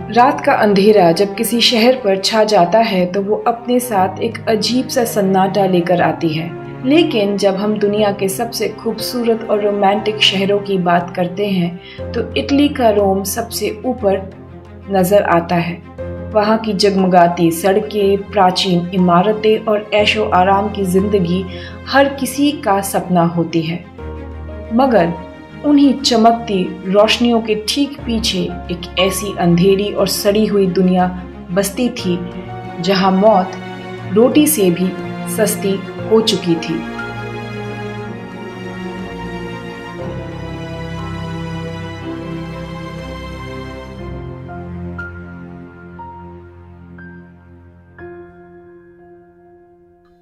रात का अंधेरा जब किसी शहर पर छा जाता है तो वो अपने साथ एक अजीब सा सन्नाटा लेकर आती है। लेकिन जब हम दुनिया के सबसे खूबसूरत और रोमांटिक शहरों की बात करते हैं तो इटली का रोम सबसे ऊपर नजर आता है। वहाँ की जगमगाती सड़कें, प्राचीन इमारतें और ऐशो आराम की जिंदगी हर किसी का सपना होती है। मगर उन्हीं चमकती रोशनियों के ठीक पीछे एक ऐसी अंधेरी और सड़ी हुई दुनिया बसती थी जहां मौत रोटी से भी सस्ती हो चुकी थी।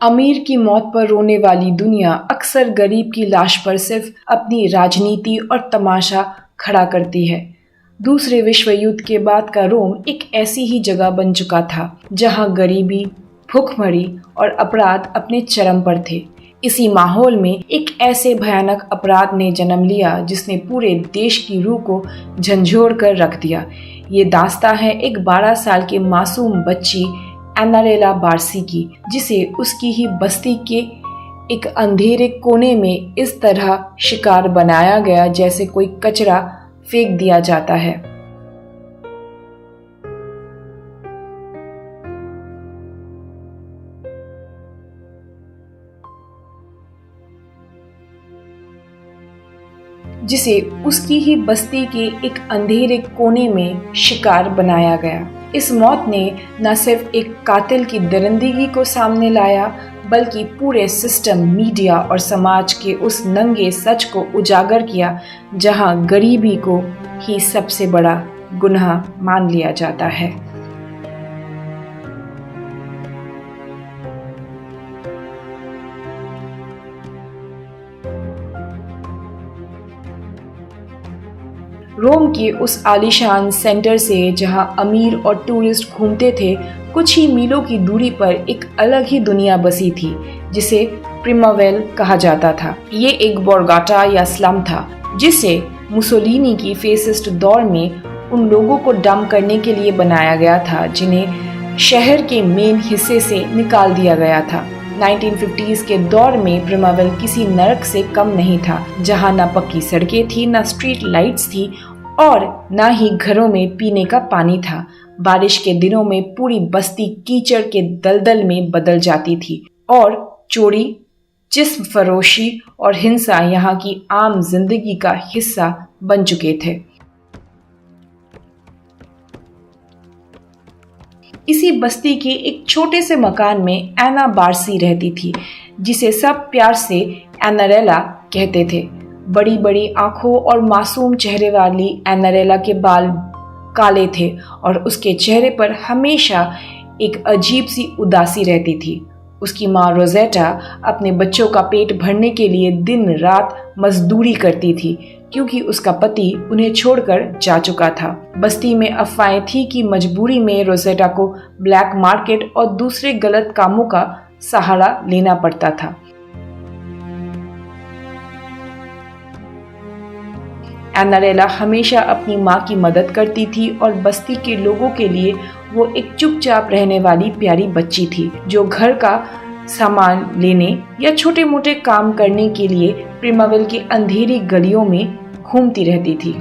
अमीर की मौत पर रोने वाली दुनिया अक्सर गरीब की लाश पर सिर्फ अपनी राजनीति और तमाशा खड़ा करती है। दूसरे विश्व युद्ध के बाद का रोम एक ऐसी ही जगह बन चुका था जहां गरीबी, भूखमरी और अपराध अपने चरम पर थे। इसी माहौल में एक ऐसे भयानक अपराध ने जन्म लिया जिसने पूरे देश की रूह को झंझोड़ कर रख दिया। ये दास्तां है एक 12 साल की मासूम बच्ची एनारेला बार्सी की, जिसे उसकी ही बस्ती के एक अंधेरे कोने में इस तरह शिकार बनाया गया जैसे कोई कचरा फेंक दिया जाता है। जिसे उसकी ही बस्ती के एक अंधेरे कोने में शिकार बनाया गया। इस मौत ने न सिर्फ एक कातिल की दरिंदगी को सामने लाया बल्कि पूरे सिस्टम, मीडिया और समाज के उस नंगे सच को उजागर किया जहां गरीबी को ही सबसे बड़ा गुनाह मान लिया जाता है। रोम के उस आलीशान सेंटर से जहां अमीर और टूरिस्ट घूमते थे, कुछ ही मीलों की दूरी पर एक अलग ही दुनिया बसी थी जिसे प्रिमावेल कहा जाता था। ये एक बोरगाटा या स्लम था जिसे मुसोलिनी की फेसिस्ट दौर में उन लोगों को डंप करने के लिए बनाया गया था जिन्हें शहर के मेन हिस्से से निकाल दिया गया था। 1950s के दौर में प्रिमावेल किसी नरक से कम नहीं था, जहां न पक्की सड़कें थी, न स्ट्रीट लाइट्स थी और न ही घरों में पीने का पानी था। बारिश के दिनों में पूरी बस्ती कीचड़ के दलदल में बदल जाती थी और चोरी, जिस्म फरोशी और हिंसा यहाँ की आम जिंदगी का हिस्सा बन चुके थे। इसी बस्ती के एक छोटे से मकान में एना बार्सी रहती थी, जिसे सब प्यार से एनारेला कहते थे। बड़ी बड़ी आंखों और मासूम चेहरे वाली एनारेला के बाल काले थे और उसके चेहरे पर हमेशा एक अजीब सी उदासी रहती थी। उसकी माँ रोजेटा अपने बच्चों का पेट भरने के लिए दिन रात मजदूरी करती थी क्योंकि उसका पति उन्हें छोड़कर जा चुका था। बस्ती में अफवाहें थी कि मजबूरी में रोजेटा को ब्लैक मार्केट और दूसरे गलत कामों का सहारा लेना पड़ता था। एनारेला हमेशा अपनी माँ की मदद करती थी और बस्ती के लोगों के लिए वो एक चुपचाप रहने वाली प्यारी बच्ची थी जो घर का सामान लेने या छोटे मोटे काम करने के लिए प्रिमावेल की अंधेरी गलियों में घूमती रहती थी।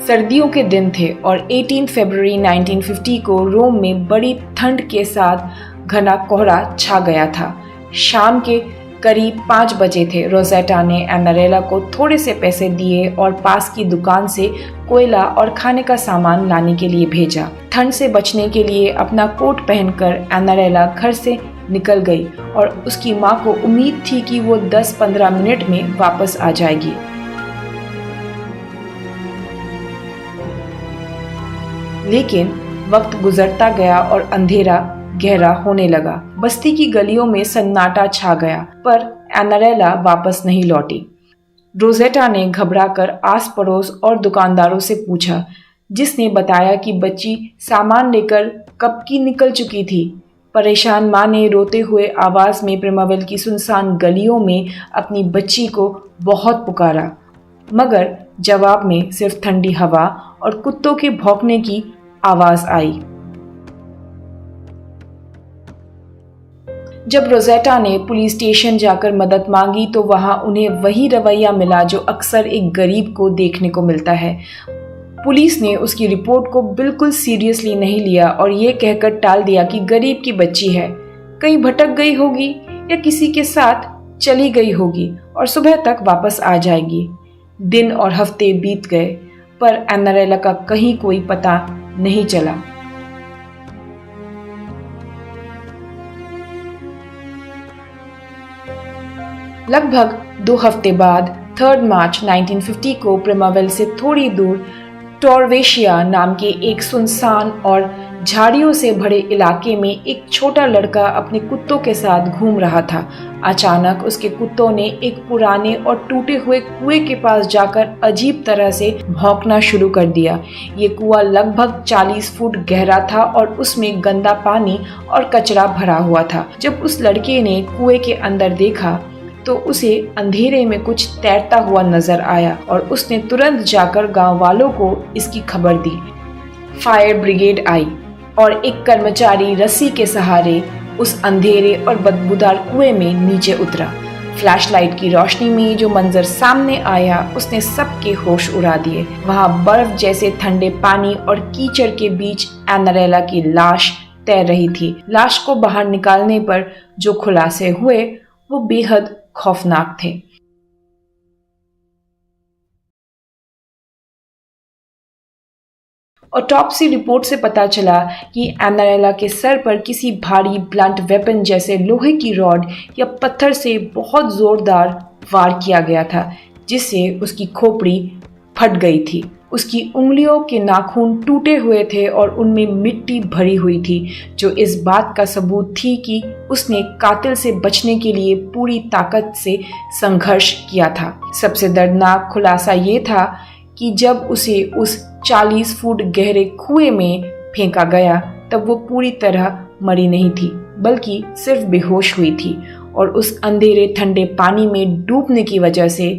सर्दियों के दिन थे और 18 फरवरी 1950 को रोम में बड़ी ठंड के साथ घना कोहरा छा गया था। शाम के करीब 5 बजे थे। रोजेटा ने एनारेला को थोड़े से पैसे दिए और पास की दुकान से कोयला और खाने का सामान लाने के लिए भेजा। ठंड से बचने के लिए अपना कोट पहनकर एनारेला घर से निकल गई और उसकी माँ को उम्मीद थी कि वो 10-15 मिनट में वापस आ जाएगी। लेकिन वक्त गुजरता गया और अंधेरा गहरा होने लगा। बस्ती की गलियों में सन्नाटा छा गया, पर एनारेला वापस नहीं लौटी। रोजेटा ने घबराकर आस पड़ोस और दुकानदारों से पूछा, जिसने बताया कि बच्ची सामान लेकर कब की निकल चुकी थी। परेशान माँ ने रोते हुए आवाज में प्रिमावेल की सुनसान गलियों में अपनी बच्ची को बहुत पुकारा। मगर जवाब में सिर्फ ठंडी हवा और कुत्तों के भौंकने की आवाज आई। जब रोजेटा ने पुलिस स्टेशन जाकर मदद मांगी तो वहां उन्हें वही रवैया मिला जो अक्सर एक गरीब को देखने को मिलता है। पुलिस ने उसकी रिपोर्ट को बिल्कुल सीरियसली नहीं लिया और ये कहकर टाल दिया कि गरीब की बच्ची है, कहीं भटक गई होगी या किसी के साथ चली गई होगी और सुबह तक वापस आ जाएगी। दिन और हफ्ते बीत गए पर एनारेला का कहीं कोई पता नहीं चला। लगभग 2 हफ्ते बाद 3 मार्च 1950 को प्रिमावेल से थोड़ी दूर टॉर्वेशिया नाम के एक सुनसान और झाड़ियों से भरे इलाके में एक छोटा लड़का अपने कुत्तों के साथ घूम रहा था। अचानक उसके कुत्तों ने एक पुराने और टूटे हुए कुएं के पास जाकर अजीब तरह से भौंकना शुरू कर दिया। ये कुआं लगभग 40 फुट गहरा था और उसमें गंदा पानी और कचरा भरा हुआ था। जब उस लड़के ने कुएं के अंदर देखा तो उसे अंधेरे में कुछ तैरता हुआ नजर आया और उसने तुरंत जाकर गांव वालों को इसकी खबर दी। फायर ब्रिगेड आई और एक कर्मचारी रस्सी के सहारे उस अंधेरे और बदबूदार कुएं में नीचे उतरा। फ्लैशलाइट की रोशनी में जो मंजर सामने आया उसने सबके होश उड़ा दिए। वहां बर्फ जैसे ठंडे पानी और कीचड़ के बीच एनारेला की लाश तैर रही थी। लाश को बाहर निकालने पर जो खुलासे हुए वो बेहद खौफनाक थे। ऑटोप्सी रिपोर्ट से पता चला कि एनारेला के सर पर किसी भारी ब्लंट वेपन जैसे लोहे की रॉड या पत्थर से बहुत जोरदार वार किया गया था, जिससे उसकी खोपड़ी फट गई थी। उसकी उंगलियों के नाखून टूटे हुए थे और उनमें मिट्टी भरी हुई थी, जो इस बात का सबूत थी कि उसने कातिल से बचने के लिए पूरी ताकत से संघर्ष किया था। सबसे दर्दनाक खुलासा ये था कि जब उसे उस 40 फुट गहरे कुएं में फेंका गया तब वो पूरी तरह मरी नहीं थी, बल्कि सिर्फ बेहोश हुई थी और उस अंधेरे ठंडे पानी में डूबने की वजह से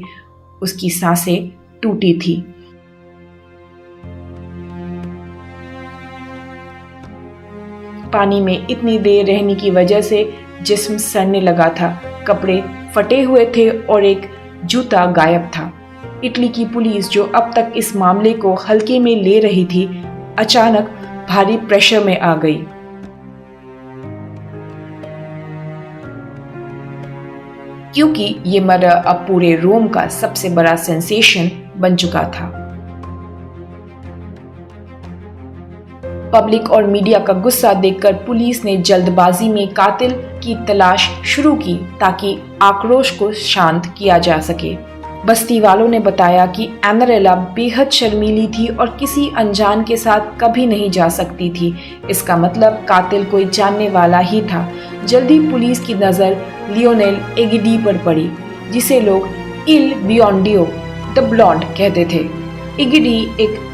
उसकी सांसें टूटी थी। पानी में इतनी देर रहने की वजह से जिस्म सड़ने लगा था, कपड़े फटे हुए थे और एक जूता गायब था। इटली की पुलिस, जो अब तक इस मामले को हल्के में ले रही थी, अचानक भारी प्रेशर में आ गई। क्योंकि ये मर्डर अब पूरे रोम का सबसे बड़ा सेंसेशन बन चुका था। पब्लिक और मीडिया का गुस्सा देखकर पुलिस ने जल्दबाजी में कातिल की तलाश शुरू की ताकि आक्रोश को शांत किया जा सके। बस्ती वालों ने बताया कि एनारेला बेहद शर्मीली थी और किसी अनजान के साथ कभी नहीं जा सकती थी। इसका मतलब कातिल कोई जानने वाला ही था। जल्दी पुलिस की नज़र लियोनेल एगिडी पर पड़ी, जिसे लोग इल बियोंडियो द ब्लॉन्ड कहते थे। एगिडी एक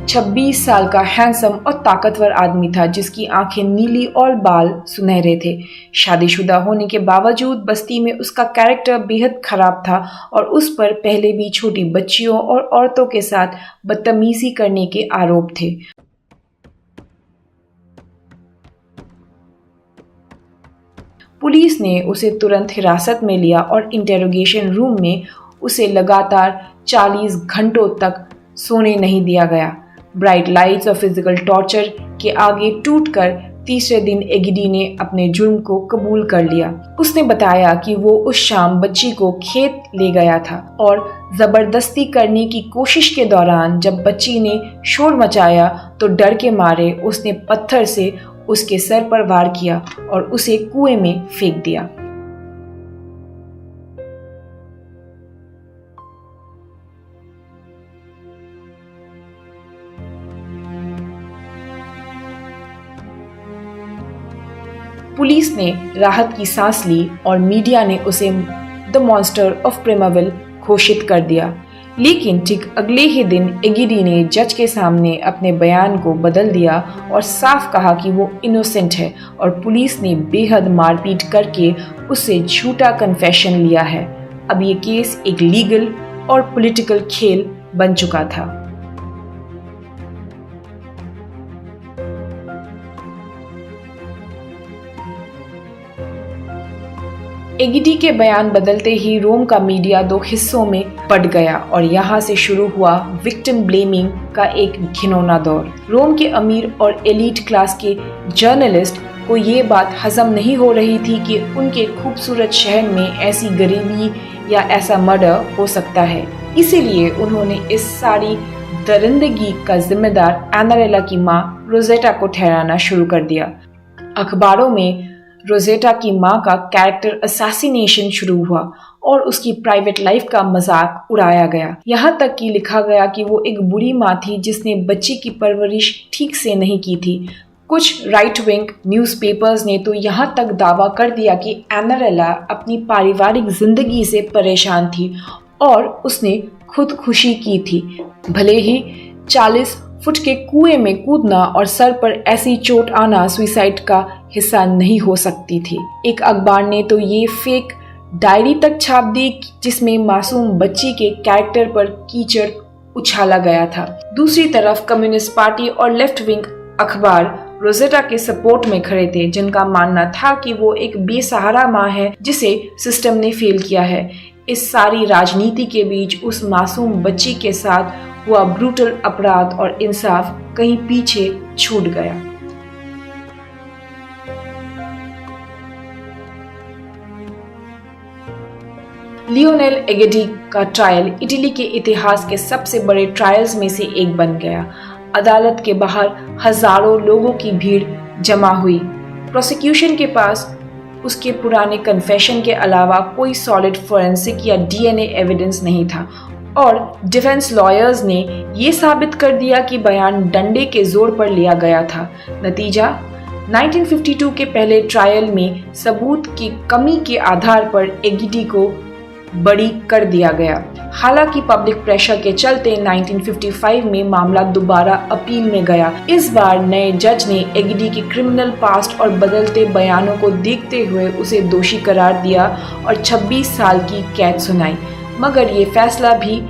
26 साल का हैंडसम और ताकतवर आदमी था, जिसकी आंखें नीली और बाल सुनहरे थे। शादीशुदा होने के बावजूद बस्ती में उसका कैरेक्टर बेहद खराब था और उस पर पहले भी छोटी बच्चियों और औरतों के साथ बदतमीजी करने के आरोप थे। पुलिस ने उसे तुरंत हिरासत में लिया और इंटेरोगेशन रूम में उसे लगातार 40 घंटों तक सोने नहीं दिया गया। ब्राइट लाइट्स और फिजिकल टॉर्चर के आगे टूटकर तीसरे दिन एगिडी ने अपने जुर्म को कबूल कर लिया। उसने बताया कि वो उस शाम बच्ची को खेत ले गया था और जबरदस्ती करने की कोशिश के दौरान जब बच्ची ने शोर मचाया तो डर के मारे उसने पत्थर से उसके सर पर वार किया और उसे कुएं में फेंक दिया। पुलिस ने राहत की सांस ली और मीडिया ने उसे द मॉन्स्टर ऑफ प्रिमावेल घोषित कर दिया। लेकिन ठीक अगले ही दिन एगिडी ने जज के सामने अपने बयान को बदल दिया और साफ कहा कि वो इनोसेंट है और पुलिस ने बेहद मारपीट करके उससे झूठा कन्फेशन लिया है। अब ये केस एक लीगल और पॉलिटिकल खेल बन चुका था। एगिडी के बयान बदलते ही रोम का मीडिया दो हिस्सों में बंट गया और यहाँ से शुरू हुआ विक्टिम ब्लेमिंग का एक घिनौना दौर। रोम के अमीर और एलीट क्लास के जर्नलिस्ट को ये बात हजम नहीं हो रही थी कि उनके खूबसूरत शहर में ऐसी गरीबी या ऐसा मर्डर हो सकता है। इसीलिए उन्होंने इस सारी दरिंदगी का जिम्मेदार एनारेला की मां रोजेटा को ठहराना शुरू कर दिया। अखबारों में रोजेटा की मां का कैरेक्टर असैसिनेशन शुरू हुआ और उसकी प्राइवेट लाइफ का मजाक उड़ाया गया। यहाँ तक कि लिखा गया कि वो एक बुरी मां थी जिसने बच्चे की परवरिश ठीक से नहीं की थी। कुछ राइट विंग न्यूज़पेपर्स ने तो यहाँ तक दावा कर दिया कि एनारेला अपनी पारिवारिक जिंदगी से परेशान थी और उसने खुदकुशी की थी। भले ही 40 फुट के कुएं में कूदना और सर पर ऐसी चोट आना सुसाइड का हिस्सा नहीं हो सकती थी। एक अखबार ने तो ये फेक डायरी तक छाप दी जिसमें मासूम बच्ची के कैरेक्टर पर कीचड़ उछाला गया था। दूसरी तरफ कम्युनिस्ट पार्टी और लेफ्ट विंग अखबार रोजेटा के सपोर्ट में खड़े थे, जिनका मानना था कि वो एक बेसहारा मां है जिसे सिस्टम ने फेल किया है। इस सारी राजनीति के बीच उस मासूम बच्ची के साथ हुआ ब्रूटल अपराध और इंसाफ कहीं पीछे छूट गया। लियोनेल एगेडी का ट्रायल इटली के इतिहास के सबसे बड़े ट्रायल्स में से एक बन गया। अदालत के बाहर हजारों लोगों की भीड़ जमा हुई। प्रोसिक्यूशन के पास उसके पुराने कन्फेशन के अलावा कोई सॉलिड फोरेंसिक या डीएनए एविडेंस नहीं था और डिफेंस लॉयर्स ने ये साबित कर दिया कि बयान डंडे के जोर पर लिया गया था। नतीजा 1952 के पहले ट्रायल में सबूत की कमी के आधार पर एगिडी को बरी कर दिया गया। हालांकि पब्लिक प्रेशर के चलते 1955 में मामला दोबारा अपील में गया। इस बार नए जज ने एगिडी के क्रिमिनल पास्ट और बदलते बयानों को देखते हुए उसे दोषी करार दिया और 26 साल की कैद सुनाई। मगर ये फैसला भी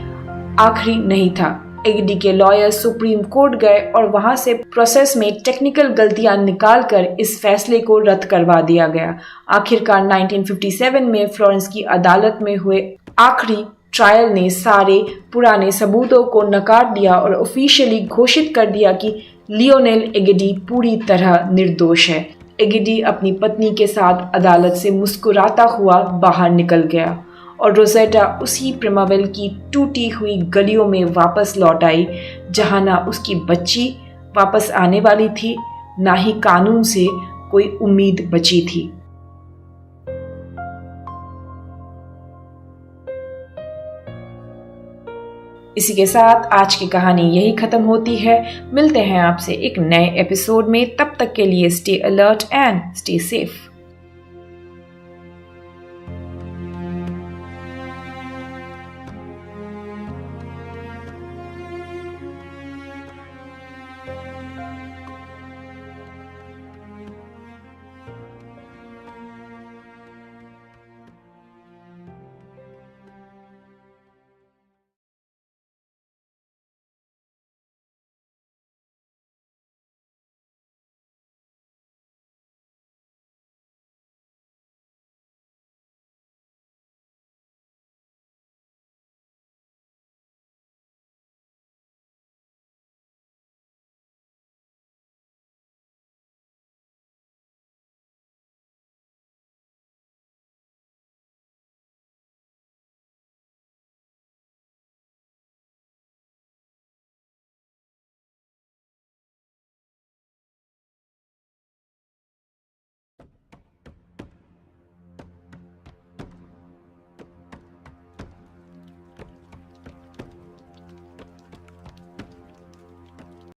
आखिरी नहीं था। एगिडी के लॉयर सुप्रीम कोर्ट गए और वहां से प्रोसेस में टेक्निकल गलतियां निकालकर इस फैसले को रद्द करवा दिया गया। आखिरकार 1957 में फ्लोरेंस की अदालत में हुए आखिरी ट्रायल ने सारे पुराने सबूतों को नकार दिया और ऑफिशियली घोषित कर दिया कि लियोनेल एगिडी पूरी तरह निर्दोष है। एगिडी अपनी पत्नी के साथ अदालत से मुस्कुराता हुआ बाहर निकल गया और रोजेटा उसी प्रिमावेल की टूटी हुई गलियों में वापस लौट आई, जहां ना उसकी बच्ची वापस आने वाली थी, ना ही कानून से कोई उम्मीद बची थी। इसी के साथ आज की कहानी यही खत्म होती है। मिलते हैं आपसे एक नए एपिसोड में। तब तक के लिए stay alert and stay safe.